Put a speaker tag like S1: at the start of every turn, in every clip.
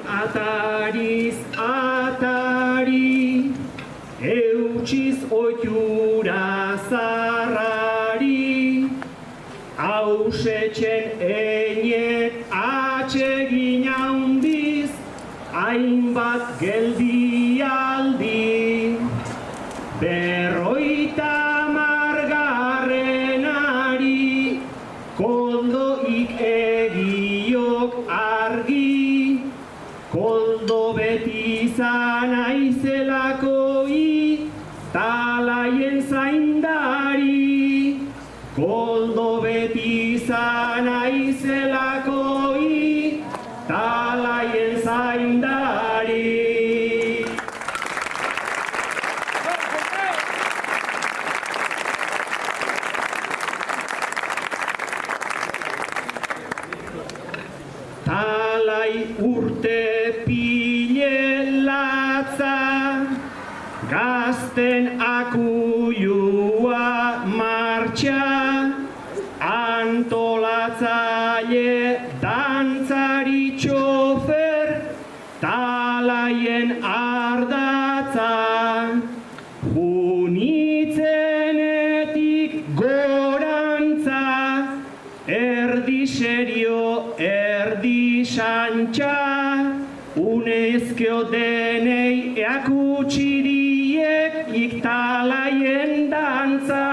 S1: Atariz atari, eutxiz oitura zarrari, hausetxen einet atsegin handiz, hainbat geldialdi. Berroita margarrenari, koldoik egiok argi, koldo beti izan aizelakoi, talaien zaindari. urte pile latza, gazten akuilua martxa, antolatzaile dantzari txofer, talaien ardatza. Junitzenetik gorantza, erdi serio, erdi santxa, unezkeo denei eakutsi diek iktalaien dantza.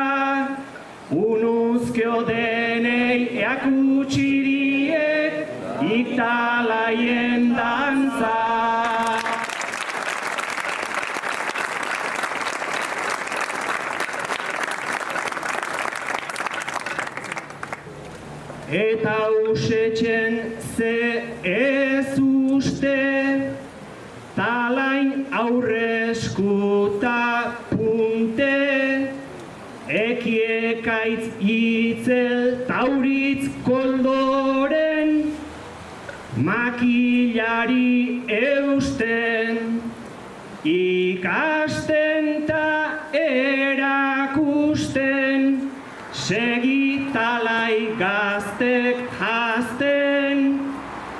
S1: Unuzkeo denei eakutsi diek iktalaien dantza. Eta usetzen ze ez uste, talain aurreskuta punte, ekiekaitz itzel tauritz koldoren, makilari eusten, ikasten ta erakusten, segitalai gaztek jazten,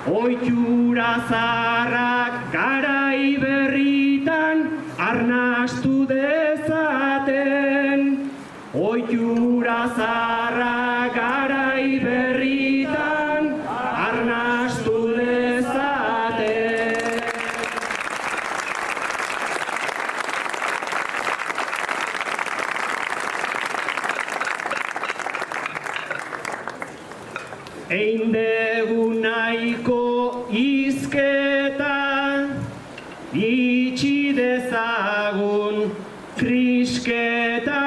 S1: oitura zaharrak garai berritan arnastu dezaten. Oitura zaharrak garai berritan arnastu dezaten. Ein dugu nahiko hizketa, itxi dezagun krisketa,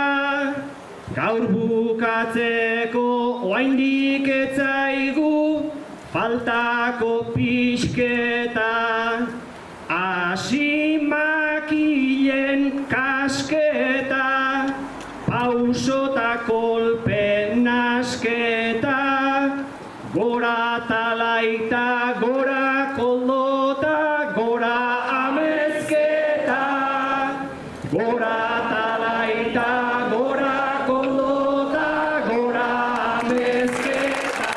S1: gaur bukatzeko oraindik ez zaigu faltako pixketa. Hasi makilen kasketa, pauso ta kolpe nasketa, gora talaita, gora koldota, gora amezketa. Gora talaita, gora koldota, gora amezketa.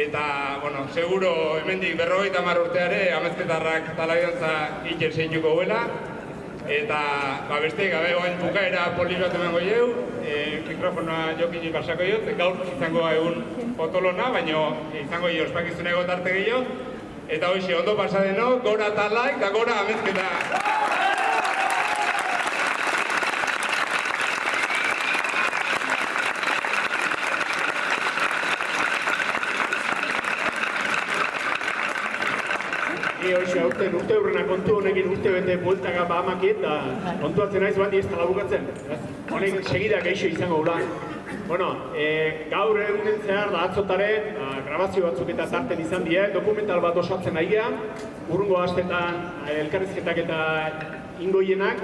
S2: eta, bueno, seguro hemendik 50 urteare amezketarrak talabiontza iker zeintuko huela. Eta, beste, gabe goain bukaera poli bat emango jau, mikrofonoa jokini pasako jo, gaur izango egun potolona, baina izango jo ospakizunego tarte gehiago. Eta hoxe, ondo pasadeno, gora talaik eta gora amezketa!
S3: Hoxe, urte hurrena kontu honekin urte bete bueltaka bahamaki eta kontuatzen naiz bandi ez tala bukatzen. Honek segida geixo izango gula. Bueno, gaur egunen zehar da atzotaren grabazio batzuk eta tarten izan die, dokumental bat osatzen nahiea, urrungo astetan elkarrizketak eta ingoienak,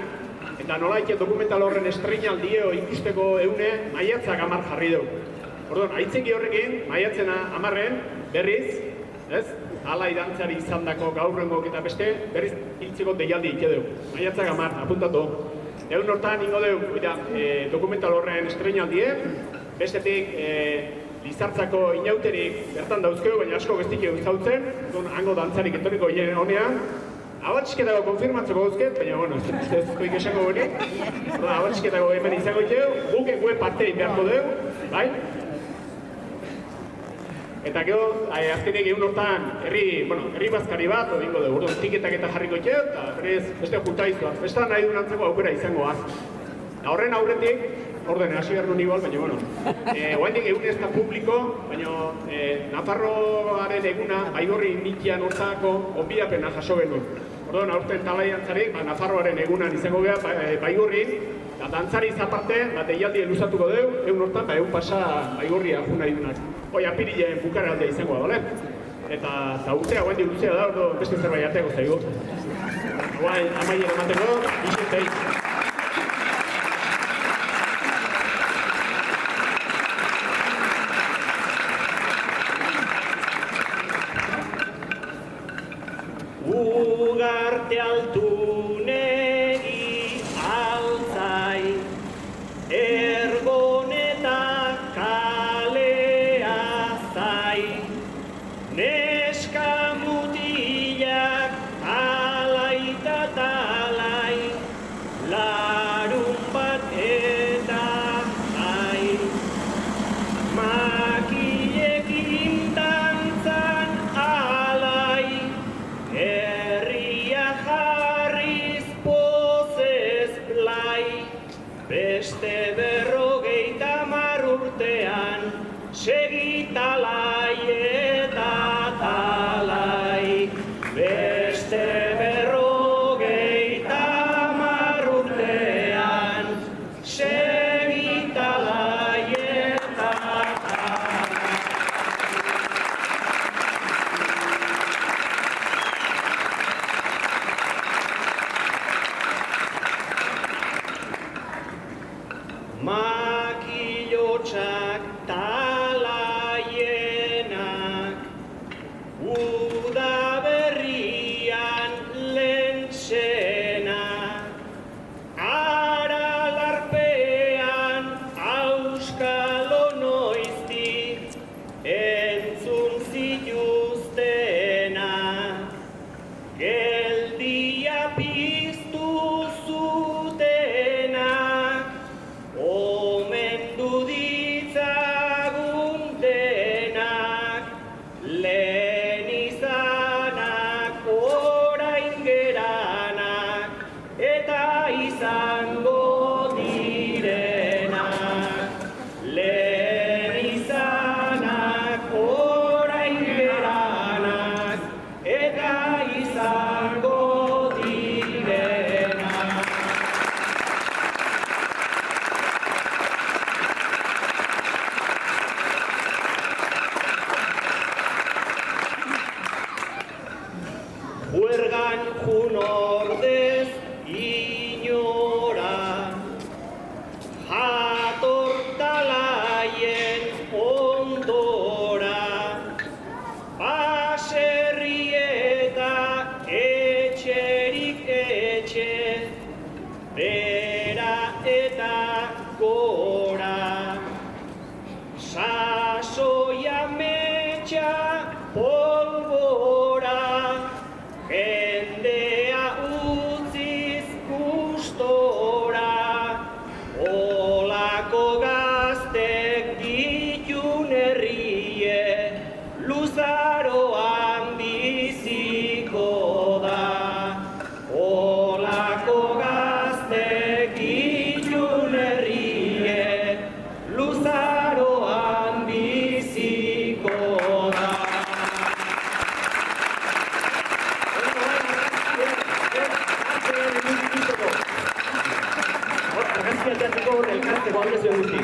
S3: eta nolaik dokumental horren estreinaldio ikusteko eune maiatzak 10 jarri dugu. Orduan, aitzeki horrekin, maiatzen 10 berriz, ez? Ala idantzari izan dako gaurrengok eta beste, berriz hiltzeko deialdi ike dugu. Maiatzak 10, apuntatu. Egun hortan ingo dugu, dokumental horren estreinaldie, bestetik Lizartzako inauterik bertan dauzkeu, baina asko bestik egun zautzen, hango dantzarik etoriko hien honean. Abatxiketako konfirmatzeko dauzket, baina, bueno, ez koik esango hori. Abatxiketako hemen izango dugu, guk eguen partein beharko dugu, bai? Eta gero, azkenik egun hortan herri bazkari bat, odingo dugu, tiketak eta jarriko itxeo, eta berez beste juntaizuak, festa nahi duen antzeko aukera izango az. Horren aurretik, orden, hasi behar duen igual, baina, bueno, oaindik egun ez da publiko, baina Nafarroaren eguna, Baigorri Indikian hortako onbidapena jaso genuen. Orduan, aurten talaiantzarik, Nafarroaren egunan izango geha Baigorrin, eta dantzari zaparte, deialdi eluzatuko dugu, egun hortan, egun pasa Baigorria jun nahi duenak. Hoi apirilen bukara aldea izango da, bale? Eta urtea, guendi luzea da, ordo beste zerbait ateko zaigu. Guain, amaien emateko, izentei.
S1: Ugarte altunegi altzai, ergoneta kalea zai, neska mutilak talai eta talai, larun bat eta zai, makilekin dantzan alai, herria jarriz pozez blai, beste 50 urtean, segi talai eta talai, beste 50 urtean, segi talai eta talai. Makilotxak talaienak, udaberrian lentsenak, aralarpean auskalo noiztik entzun zituztenak, geldia piztu zutenak, omendu ditzagun denak, lehen izanak, orain geranak, eta izango direnak. Lehen izanak, orain geranak, eta izango direnak. Huergan jun ordez inora, jator talaien ondora, baserri eta etxerik etxe, bera eta gora, sasoia metxa luzaroan biziko da, olako gaztek ilun herriek, luzaroan biziko da. Argazkia teatriko elkarteko abrazio guzti.